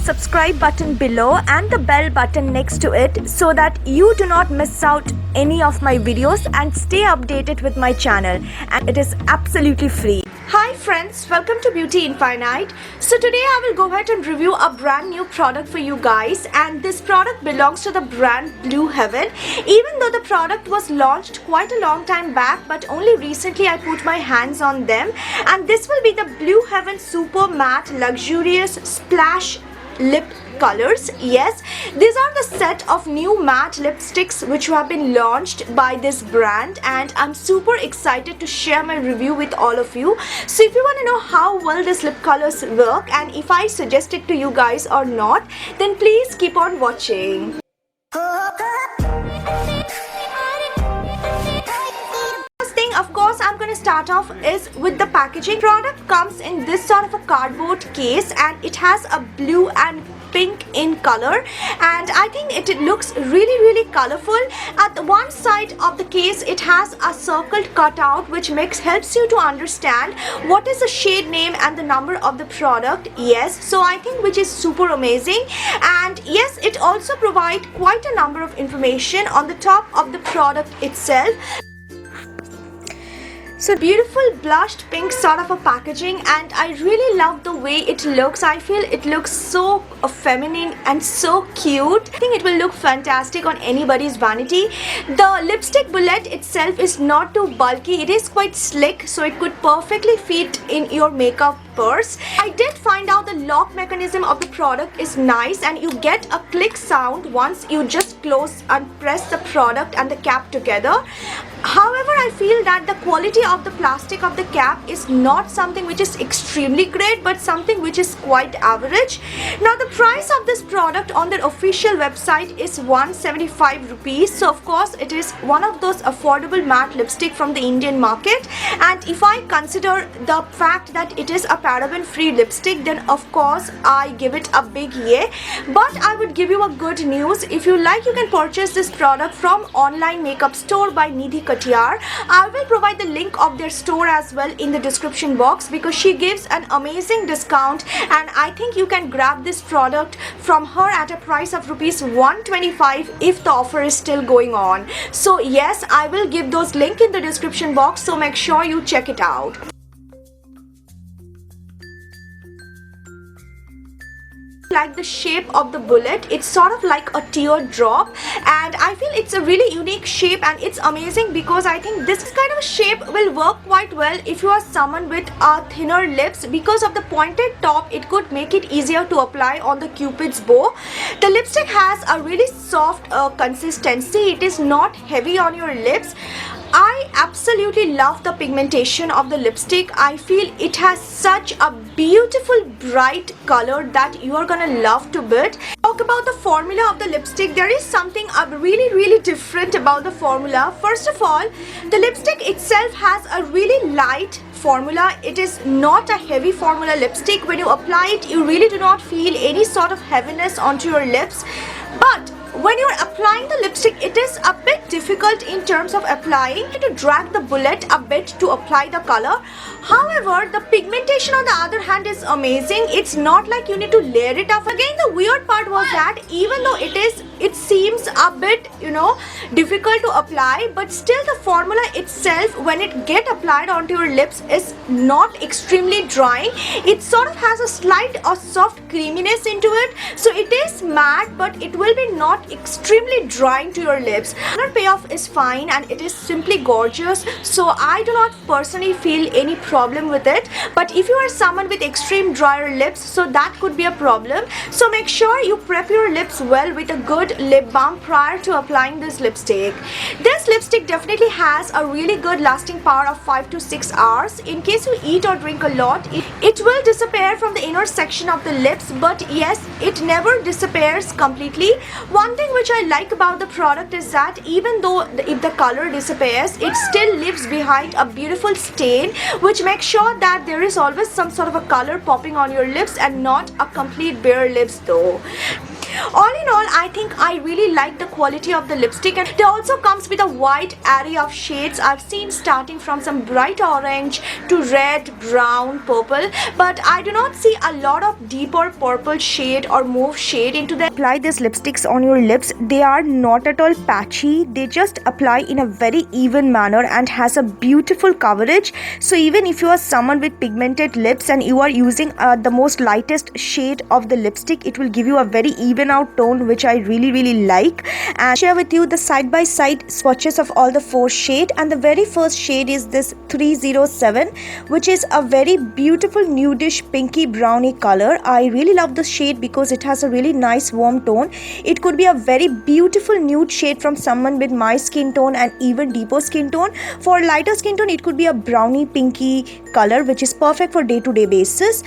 subscribe button below and the bell button next to it so that you do not miss out any of my videos and stay updated with my channel, and it is absolutely free. Hi friends, welcome to Beauty Infinite. So today I will go ahead and review a brand new product for you guys, and this product belongs to the brand Blue Heaven. Even though the product was launched quite a long time back, but only recently I put my hands on them, and this will be the Blue Heaven Super Matte Luxurious Splash Lip colors. Yes, these are the set of new matte lipsticks which have been launched by this brand, and I'm super excited to share my review with all of you. So if you want to know how well these lip colors work and if I suggest it to you guys or not, then please keep on watching. Of course, I'm going to start off is with the packaging. Product comes in this sort of a cardboard case, and it has a blue and pink in color, and I think it looks really colorful. At the one side of the case it has a circled cutout which helps you to understand what is the shade name and the number of the product. Yes, so I think which is super amazing. And yes, it also provides quite a number of information on the top of the product itself. So beautiful blushed pink sort of a packaging, and I really love the way it looks. I feel it looks so feminine and so cute. I think it will look fantastic on anybody's vanity. The lipstick bullet itself is not too bulky. It is quite slick, so it could perfectly fit in your makeup purse. I did find out the lock mechanism of the product is nice, and you get a click sound once you just close and press the product and the cap together. However, I feel that the quality of the plastic of the cap is not something which is extremely great, but something which is quite average. Now the price of this product on their official website is 175 rupees. So of course it is one of those affordable matte lipstick from the Indian market, and if I consider the fact that it is a paraben free lipstick, then of course I give it a big yay. But I would give you a good news. If you like, you can purchase this product from online makeup store by Nidhi Katiyar. I will provide the link of their store as well in the description box, because she gives an amazing discount, and I think you can grab this product from her at a price of rupees 125 if the offer is still going on. So yes, I will give those link in the description box, so make sure you check it out. Like the shape of the bullet, it's sort of like a teardrop, and I feel it's a really unique shape, and it's amazing because I think this kind of a shape will work quite well if you are someone with thinner lips. Because of the pointed top, it could make it easier to apply on the cupid's bow. The lipstick has a really soft consistency. It is not heavy on your lips. I absolutely love the pigmentation of the lipstick. I feel it has such a beautiful bright color that you are gonna love to bit. Talk about the formula of the lipstick. There is something really different about the formula. First of all, the lipstick itself has a really light formula. It is not a heavy formula lipstick. When you apply it, you really do not feel any sort of heaviness onto your lips. But when you're applying the lipstick, it is a bit difficult in terms of applying. To drag the bullet a bit to apply the color. However, the pigmentation on the other hand is amazing. It's not like you need to layer it up. Again, the weird part was that even though it seems a bit, difficult to apply, but still the formula itself, when it get applied onto your lips, is not extremely drying. It sort of has a slight or soft creaminess into it. So it is matte, but it will be not extremely drying to your lips. Color payoff is fine, and it is simply gorgeous. So I do not personally feel any problem with it. But if you are someone with extreme drier lips, so that could be a problem. So make sure you prep your lips well with a good lip balm prior to applying this lipstick. This lipstick definitely has a really good lasting power of 5 to 6 hours. In case you eat or drink a lot, it will disappear from the inner section of the lips, but yes, it never disappears completely. One thing which I like about the product is that even though if the color disappears, it still leaves behind a beautiful stain, which makes sure that there is always some sort of a color popping on your lips and not a complete bare lips though. All in all, I think I really like the quality of the lipstick, and it also comes with a wide array of shades. I've seen starting from some bright orange to red, brown, purple, but I do not see a lot of deeper purple shade or mauve shade into them. Apply these lipsticks on your lips. They are not at all patchy. They just apply in a very even manner and has a beautiful coverage. So even if you are someone with pigmented lips and you are using the most lightest shade of the lipstick, it will give you a very even out tone, which I really like. And share with you the side by side swatches of all the 4 shades. And the very first shade is this 307, which is a very beautiful nudish pinky brownie color. I really love this shade because it has a really nice warm tone. It could be a very beautiful nude shade from someone with my skin tone and even deeper skin tone. For lighter skin tone, it could be a brownie pinky color, which is perfect for day-to-day basis.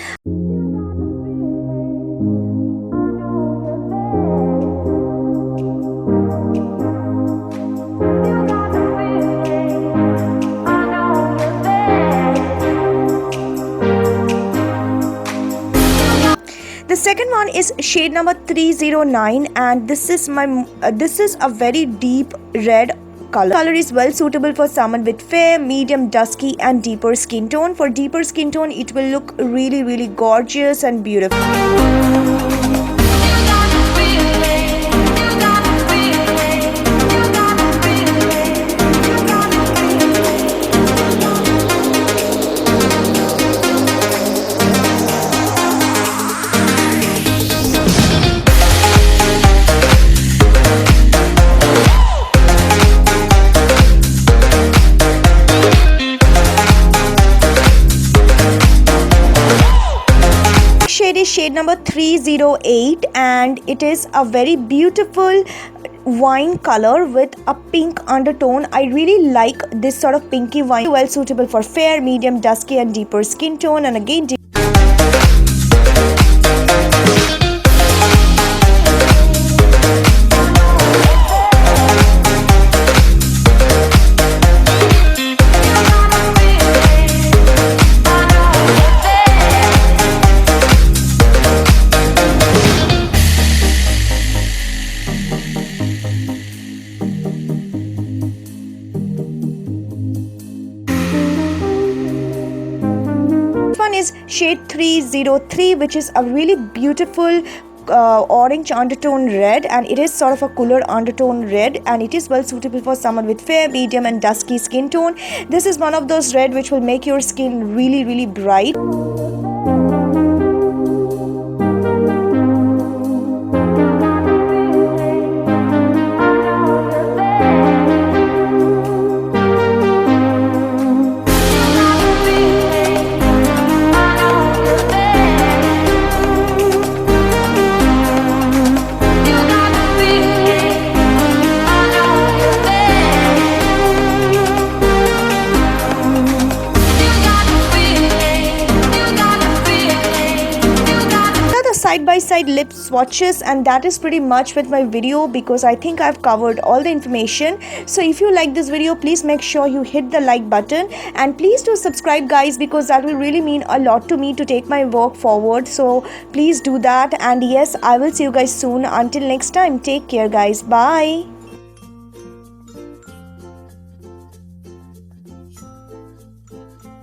The second one is shade number 309, and this is a very deep red color. The color is well suitable for someone with fair, medium, dusky and deeper skin tone. For deeper skin tone, it will look really gorgeous and beautiful. Shade number 308, and it is a very beautiful wine color with a pink undertone. I really like this sort of pinky wine, well suitable for fair, medium, dusky and deeper skin tone. And again, is shade 303, which is a really beautiful orange undertone red, and it is sort of a cooler undertone red, and it is well suitable for someone with fair, medium and dusky skin tone. This is one of those red which will make your skin really bright. Side by side lip swatches, and that is pretty much with my video because I think I've covered all the information. So if you like this video, please make sure you hit the like button, and please do subscribe guys, because that will really mean a lot to me to take my work forward. So please do that, and yes, I will see you guys soon. Until next time, take care guys. Bye.